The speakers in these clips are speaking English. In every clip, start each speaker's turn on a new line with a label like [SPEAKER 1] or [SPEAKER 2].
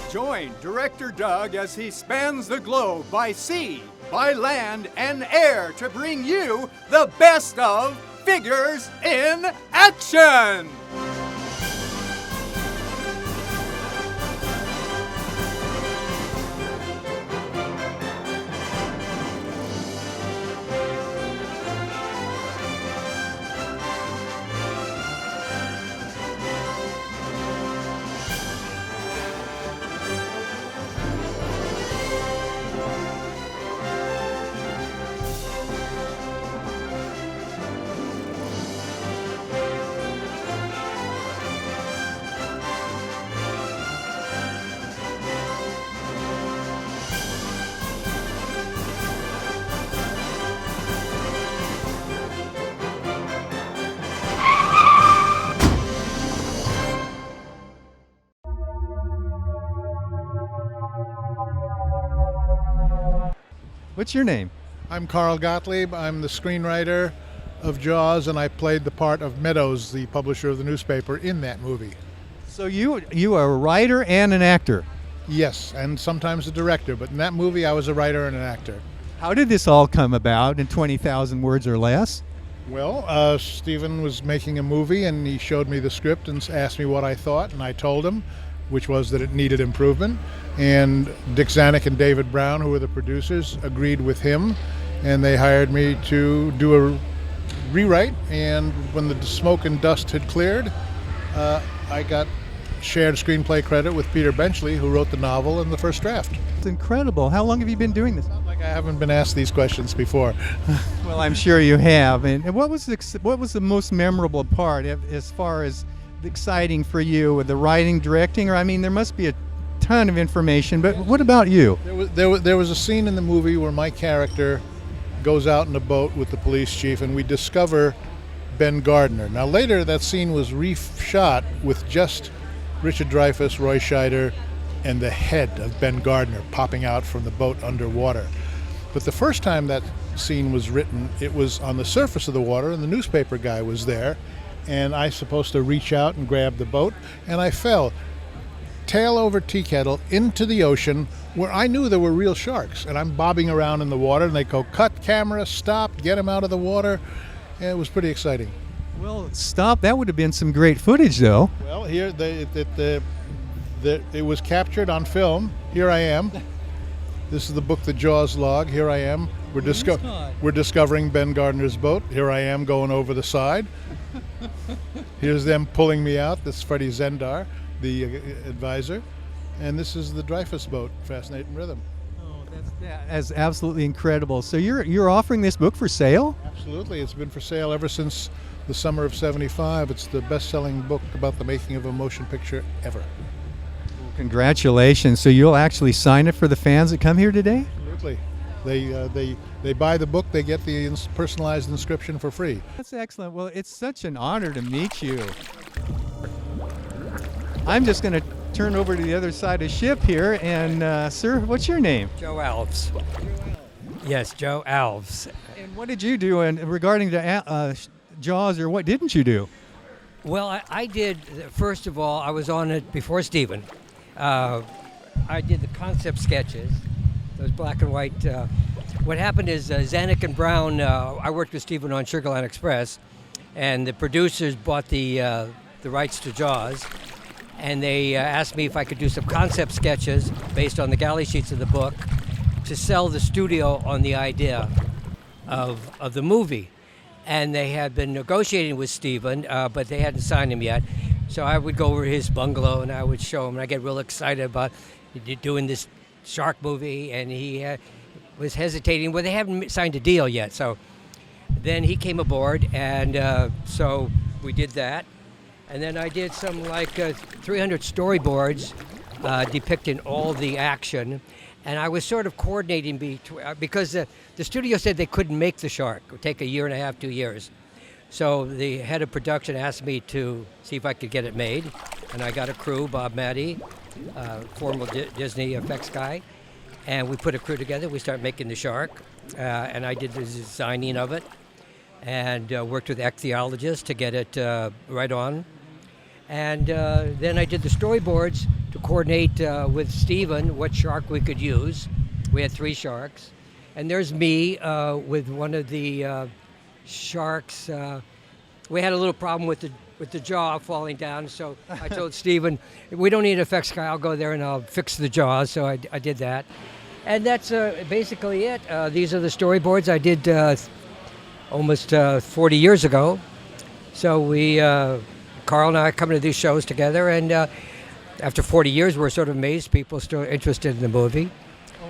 [SPEAKER 1] Join Director Doug as he spans the globe by sea, by land, and air to bring you the best of Figures in Action!
[SPEAKER 2] What's your name?
[SPEAKER 3] I'm Carl Gottlieb. I'm the screenwriter of Jaws, and I played the part of Meadows, the publisher of the newspaper, in that movie.
[SPEAKER 2] So you are a writer and an actor.
[SPEAKER 3] Yes, and sometimes a director, but in that movie I was a writer and an actor.
[SPEAKER 2] How did this all come about in 20,000 words or less?
[SPEAKER 3] Well, Stephen was making a movie, and he showed me the script and asked me what I thought, and I told him, which was that it needed improvement. And Dick Zanuck and David Brown, who were the producers, agreed with him, and they hired me to do a rewrite. And when the smoke and dust had cleared, I got shared screenplay credit with Peter Benchley, who wrote the novel and the first draft.
[SPEAKER 2] It's incredible. How long have you been doing this?
[SPEAKER 3] Not like I haven't been asked these questions before.
[SPEAKER 2] Well, I'm sure you have. And what was the most memorable part as far as exciting for you with the writing, directing? Or I mean, there must be a ton of information, but what about you?
[SPEAKER 3] There was a scene in the movie where my character goes out in a boat with the police chief, and we discover Ben Gardner. Now later that scene was reshot with just Richard Dreyfuss, Roy Scheider, and the head of Ben Gardner popping out from the boat underwater. But the first time that scene was written, it was on the surface of the water, and the newspaper guy was there, and I was supposed to reach out and grab the boat, and I fell tail over tea kettle into the ocean where I knew there were real sharks, and I'm bobbing around in the water, and they go, "Cut camera, stop, get him out of the water." And it was pretty exciting.
[SPEAKER 2] Well, stop. That would have been some great footage, though.
[SPEAKER 3] Well, here it was captured on film. Here I am. This is the book, The Jaws Log. Here I am. We're discovering Ben Gardner's boat. Here I am going over the side. Here's them pulling me out. This is Freddie Zendar, the advisor. And this is the Dreyfuss boat, Fascinating Rhythm.
[SPEAKER 2] Oh, that's absolutely incredible. So you're offering this book for sale?
[SPEAKER 3] Absolutely. It's been for sale ever since the summer of '75. It's the best-selling book about the making of a motion picture ever.
[SPEAKER 2] Well, congratulations. So you'll actually sign it for the fans that come here today?
[SPEAKER 3] Absolutely. They buy the book, they get the personalized inscription for free.
[SPEAKER 2] That's excellent. Well, it's such an honor to meet you. I'm just going to turn over to the other side of the ship here, and sir, what's your name?
[SPEAKER 4] Joe Alves. Yes, Joe Alves.
[SPEAKER 2] And what did you do regarding to Jaws, or what didn't you do?
[SPEAKER 4] Well, I did, first of all, I was on it before Stephen. I did the concept sketches, those black and white. What happened is Zanuck and Brown, I worked with Stephen on Sugar Land Express, and the producers bought the rights to Jaws, and they asked me if I could do some concept sketches based on the galley sheets of the book to sell the studio on the idea of the movie. And they had been negotiating with Stephen, but they hadn't signed him yet. So I would go over to his bungalow and I would show him, and I get real excited about doing this shark movie, and he was hesitating. Well, they haven't signed a deal yet. So then he came aboard, and so we did that. And then I did some 300 storyboards depicting all the action. And I was sort of coordinating because the studio said they couldn't make the shark. It would take a year and a half, 2 years. So the head of production asked me to see if I could get it made. And I got a crew, Bob Matty, former Disney effects guy. And we put a crew together. We started making the shark. And I did the designing of it. And worked with ichthyologists to get it right on. And then I did the storyboards to coordinate with Steven what shark we could use. We had 3 sharks. And there's me with one of the sharks. We had a little problem with the jaw falling down, so I told Steven, we don't need an effects guy, I'll go there and I'll fix the jaws, so I did that. And that's basically it. These are the storyboards I did almost 40 years ago. So Carl and I come to these shows together, and after 40 years, we're sort of amazed people are still interested in the movie.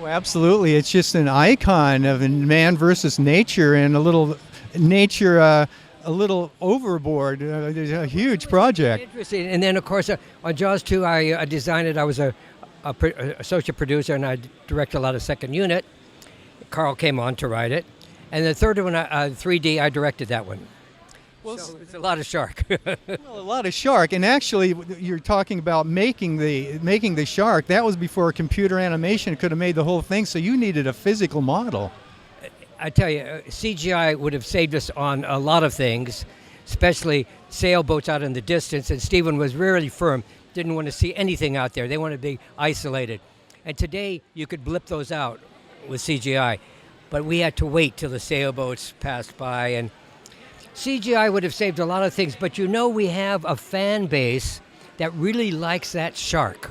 [SPEAKER 2] Oh, absolutely. It's just an icon of man versus nature, and a little nature, a little overboard, a huge project.
[SPEAKER 4] Interesting. And then, of course, on Jaws 2, I designed it. I was a associate producer, and I directed a lot of second unit. Carl came on to write it. And the third one, 3D, I directed that one. Well, so it's a lot of shark.
[SPEAKER 2] Well, a lot of shark, and actually, you're talking about making the shark. That was before computer animation could have made the whole thing. So you needed a physical model.
[SPEAKER 4] I tell you, CGI would have saved us on a lot of things, especially sailboats out in the distance. And Stephen was really firm; didn't want to see anything out there. They wanted to be isolated. And today, you could blip those out with CGI, but we had to wait till the sailboats passed by. And CGI would have saved a lot of things, but we have a fan base that really likes that shark.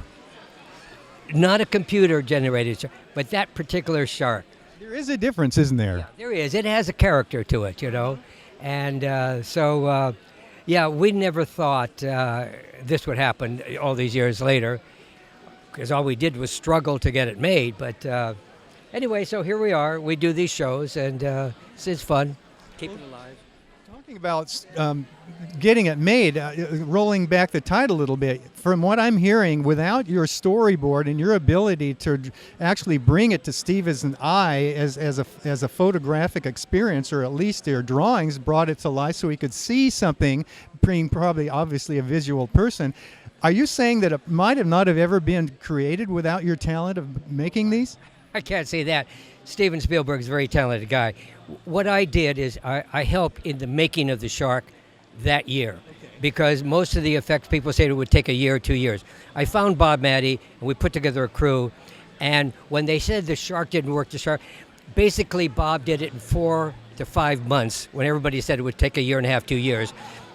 [SPEAKER 4] Not a computer-generated shark, but that particular shark.
[SPEAKER 2] There is a difference, isn't there?
[SPEAKER 4] Yeah, there is. It has a character to it, And so we never thought this would happen all these years later, because all we did was struggle to get it made. But anyway, so here we are. We do these shows, and it's fun. Keep it alive.
[SPEAKER 2] Talking about getting it made, rolling back the tide a little bit, from what I'm hearing, without your storyboard and your ability to actually bring it to Steven's eye as a photographic experience, or at least their drawings brought it to life so he could see something, being probably obviously a visual person. Are you saying that it might have not have ever been created without your talent of making these?
[SPEAKER 4] I can't say that. Steven Spielberg is a very talented guy. What I did is I helped in the making of the shark that year, because most of the effects, people say it would take a year or 2 years. I found Bob Matty, and we put together a crew, and when they said the shark didn't work, basically Bob did it in 4 to 5 months, when everybody said it would take a year and a half, 2 years.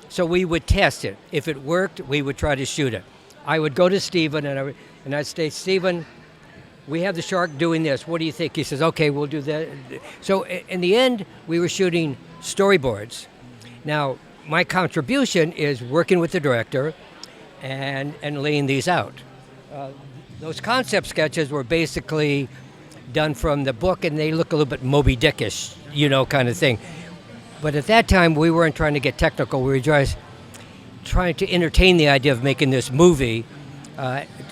[SPEAKER 4] So we would test it. If it worked, we would try to shoot it. I would go to Steven, and I'd say, Steven, we have the shark doing this. What do you think? He says, okay, we'll do that. So in the end, we were shooting storyboards. Now, my contribution is working with the director and laying these out. Those concept sketches were basically done from the book, and they look a little bit Moby Dickish, kind of thing. But at that time, we weren't trying to get technical. We were just trying to entertain the idea of making this movie.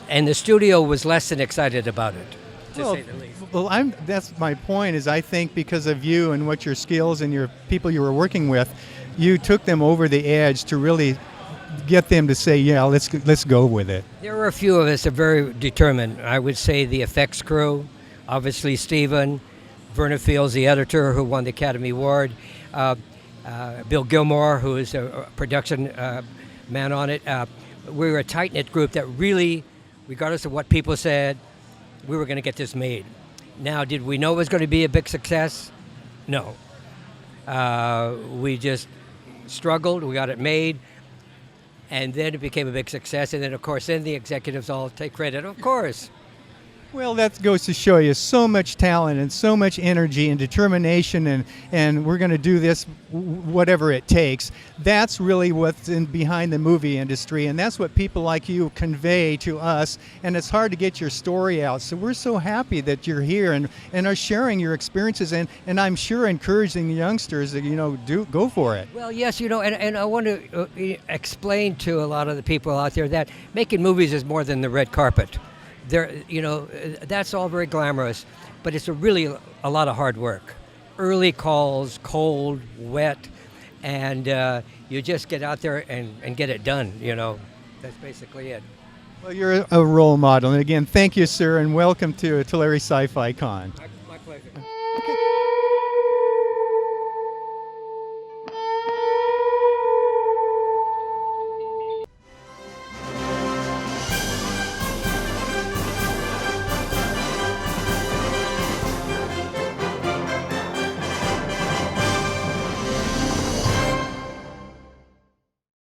[SPEAKER 4] And the studio was less than excited about it, to say the least.
[SPEAKER 2] Well, that's my point, is I think because of you and what your skills and your people you were working with, you took them over the edge to really get them to say, yeah, let's go with it.
[SPEAKER 4] There were a few of us that are very determined. I would say the effects crew, obviously Steven, Verna Fields, the editor, who won the Academy Award, Bill Gilmore, who is a production man on it. We were a tight-knit group that really, regardless of what people said, we were going to get this made. Now, did we know it was going to be a big success? No. We just struggled, we got it made, and then it became a big success. And then, of course, then the executives all take credit, of course.
[SPEAKER 2] Well, that goes to show you so much talent and so much energy and determination, and we're going to do this whatever it takes. That's really what's behind the movie industry, and that's what people like you convey to us, and it's hard to get your story out. So we're so happy that you're here and are sharing your experiences, and I'm sure encouraging the youngsters that, go for it.
[SPEAKER 4] Well, yes, and I want to explain to a lot of the people out there that making movies is more than the red carpet. That's all very glamorous, but it's really a lot of hard work. Early calls, cold, wet, and you just get out there and get it done, That's basically it.
[SPEAKER 2] Well, you're a role model. And again, thank you, sir, and welcome to Tulare Sci-Fi Con.
[SPEAKER 4] My pleasure.